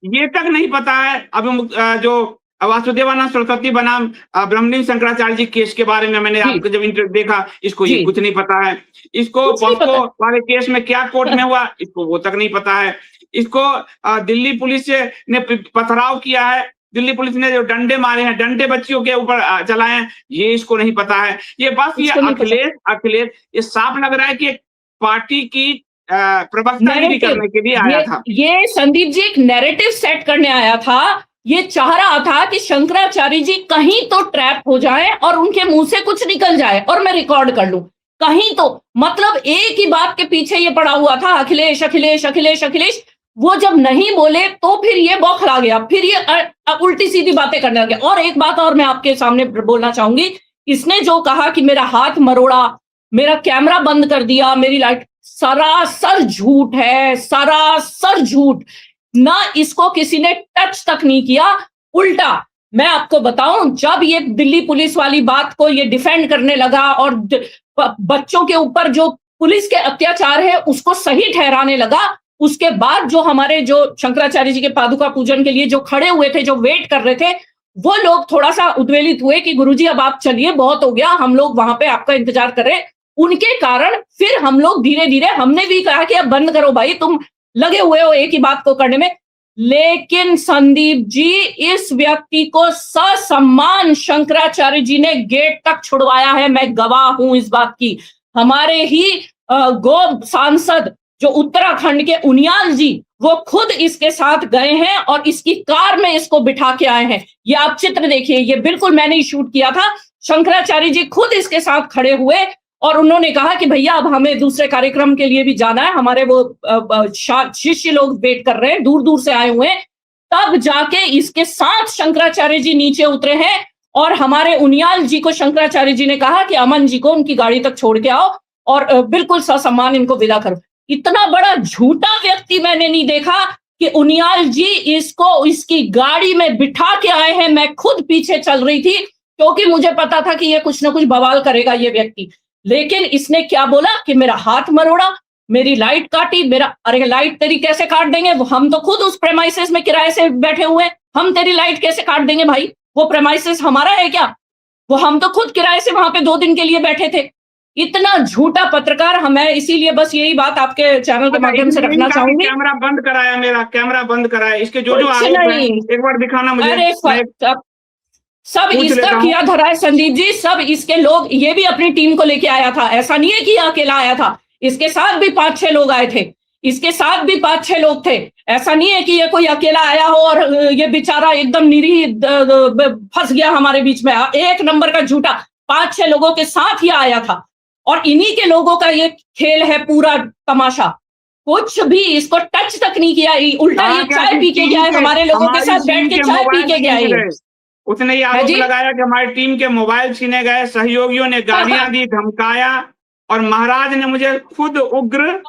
ये तक नहीं पता है। जो वासुदेवानंद सरस्वती बनाम ब्रह्मलीन शंकराचार्य जी केस के बारे में मैंने जी, आपको जब इंटरव्यू देखा, इसको ये जी, कुछ नहीं पता है। इसको कुछ नहीं पॉस्को पता। वाले केस में क्या कोर्ट में हुआ, इसको वो तक नहीं पता है। इसको दिल्ली पुलिस से ने पथराव किया है, दिल्ली पुलिस ने जो डंडे मारे हैं, डंडे बच्चियों के ऊपर चलाए हैं, ये इसको नहीं पता है। ये बस ये इसको नहीं पता। अखिलेश ये साफ लग रहा है कि एक पार्टी की प्रवक्तागिरी नैरेटिव, करने के लिए आया था। ये संदीप जी एक नैरेटिव सेट करने आया था। ये चाह रहा था कि शंकराचार्य जी कहीं तो ट्रैप हो जाएं और उनके मुंह से कुछ निकल जाए और मैं रिकॉर्ड कर लूं। कहीं तो मतलब एक ही बात के पीछे ये पड़ा हुआ था, अखिलेश अखिलेश अखिलेश अखिलेश। वो जब नहीं बोले तो फिर ये बौखला गया, फिर ये उल्टी सीधी बातें करने लगे। और एक बात और मैं आपके सामने बोलना चाहूंगी, इसने जो कहा कि मेरा हाथ मरोड़ा, मेरा कैमरा बंद कर दिया, मेरी लाइट, सरासर झूठ है, सरासर झूठ। ना इसको किसी ने टच तक नहीं किया। उल्टा मैं आपको बताऊं, जब ये दिल्ली पुलिस वाली बात को ये डिफेंड करने लगा और बच्चों के ऊपर जो पुलिस के अत्याचार है उसको सही ठहराने लगा, उसके बाद जो हमारे जो शंकराचार्य जी के पादुका पूजन के लिए जो खड़े हुए थे, जो वेट कर रहे थे, वो लोग थोड़ा सा उद्वेलित हुए कि गुरुजी अब आप चलिए, बहुत हो गया, हम लोग वहां पे आपका इंतजार कर रहे हैं। उनके कारण फिर हम लोग धीरे धीरे, हमने भी कहा कि अब बंद करो भाई, तुम लगे हुए हो एक ही बात को करने में। लेकिन संदीप जी, इस व्यक्ति को ससम्मान शंकराचार्य जी ने गेट तक छुड़वाया है। मैं गवाह हूं इस बात की। हमारे ही गो सांसद जो उत्तराखंड के उनियाल जी, वो खुद इसके साथ गए हैं और इसकी कार में इसको बिठा के आए हैं। ये आप चित्र देखिए, ये बिल्कुल मैंने ही शूट किया था। शंकराचार्य जी खुद इसके साथ खड़े हुए और उन्होंने कहा कि भैया अब हमें दूसरे कार्यक्रम के लिए भी जाना है, हमारे वो शिष्य लोग वेट कर रहे हैं, दूर दूर से आए हुए हैं। तब जाके इसके साथ शंकराचार्य जी नीचे उतरे हैं और हमारे उनियाल जी को शंकराचार्य जी ने कहा कि अमन जी को उनकी गाड़ी तक छोड़ के आओ और बिल्कुल ससम्मान इनको विदा करो। इतना बड़ा झूठा व्यक्ति मैंने नहीं देखा कि उनियाल जी इसको इसकी गाड़ी में बिठा के आए हैं। मैं खुद पीछे चल रही थी क्योंकि मुझे पता था कि ये कुछ ना कुछ बवाल करेगा ये व्यक्ति। लेकिन इसने क्या बोला कि मेरा हाथ मरोड़ा, मेरी लाइट काटी, मेरा, अरे लाइट तेरी कैसे काट देंगे, वो हम तो खुद उस प्रेमाइसेस में किराए से बैठे हुए हैं, हम तेरी लाइट कैसे काट देंगे भाई, वो प्रेमाइसेस हमारा है क्या, वो हम तो खुद किराए से वहां पे 2 दिन के लिए बैठे थे। इतना झूठा पत्रकार। हमें इसीलिए बस यही बात आपके चैनल के माध्यम से रखना चाहूंगी। कैमरा बंद कराया, मेरा कैमरा बंद कराया, इसके जो कुछ आरोप है नहीं, एक बार दिखाना मुझे। अरे सब इसका किया धरा है संदीप जी, सब इसके लोग। ये भी अपनी टीम को लेके आया था, ऐसा नहीं है कि अकेला आया था, इसके साथ भी 5-6 लोग आए थे, इसके साथ भी 5-6 लोग थे। ऐसा नहीं है कि ये कोई अकेला आया हो और ये बेचारा एकदम निरीह फंस गया हमारे बीच में। एक नंबर का झूठा, 5-6 लोगों के साथ ही आया था और इन्हीं के लोगों का ये खेल है पूरा तमाशा। कुछ भी इसको टच तक नहीं किया, उल्टा ये चाय पी के गया है, हमारे लोगों के साथ बैठ के चाय पी के गया है। उसने ये आरोप लगाया कि हमारी टीम के मोबाइल छीने गए, सहयोगियों ने गालियां दी, धमकाया और महाराज ने मुझे खुद उग्र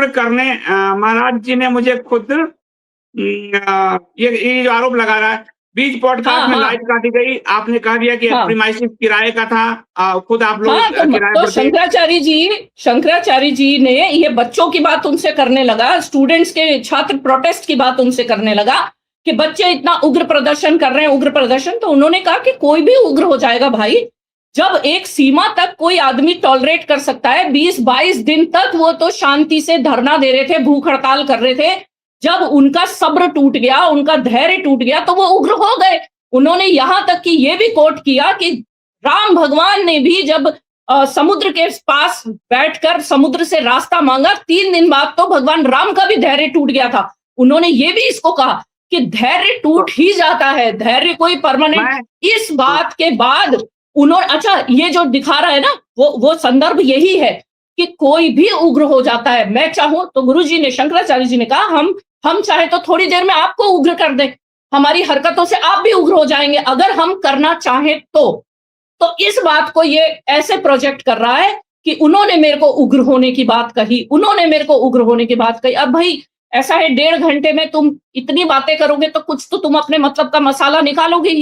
करने, महाराज जी ने मुझे खुद ये जो आरोप लगा रहा है, बीच पॉडकास्ट में लाइट काटी गई, आपने कह दिया कि प्रीमाइसिस किराए का था, खुद आप लोग किराए तो शंकराचार्य जी ने ये बच्चों की बात उनसे करने लगा, स्टूडेंट्स के छात्र प्रोटेस्ट की बात उनसे करने लगा कि बच्चे इतना उग्र प्रदर्शन कर रहे हैं, उग्र प्रदर्शन। तो उन्होंने कहा कि कोई भी उग्र हो जाएगा भाई, जब एक सीमा तक कोई आदमी टॉलरेट कर सकता है। 20-22 दिन तक वो तो शांति से धरना दे रहे थे, भूख हड़ताल कर रहे थे। जब उनका सब्र टूट गया, उनका धैर्य टूट गया, तो वो उग्र हो गए। उन्होंने यहां तक कि ये भी कोट किया कि राम भगवान ने भी जब समुद्र के पास बैठकर समुद्र से रास्ता मांगा, 3 दिन बाद तो भगवान राम का भी धैर्य टूट गया था। उन्होंने ये भी इसको कहा कि धैर्य टूट ही जाता है, धैर्य कोई परमानेंट। इस बात के बाद उन्होंने, अच्छा ये जो दिखा रहा है ना, वो संदर्भ यही है कि कोई भी उग्र हो जाता है। मैं चाहूं तो गुरुजी ने, शंकराचार्य जी ने कहा हम चाहे तो थोड़ी देर में आपको उग्र कर दें, हमारी हरकतों से आप भी उग्र हो जाएंगे अगर हम करना चाहें तो इस बात को ये ऐसे प्रोजेक्ट कर रहा है कि उन्होंने मेरे को उग्र होने की बात कही, उन्होंने मेरे को उग्र होने की बात कही। अब भाई ऐसा है, 1.5 घंटे में तुम इतनी बातें करोगे तो कुछ तो तुम अपने मतलब का मसाला निकालोगे ही।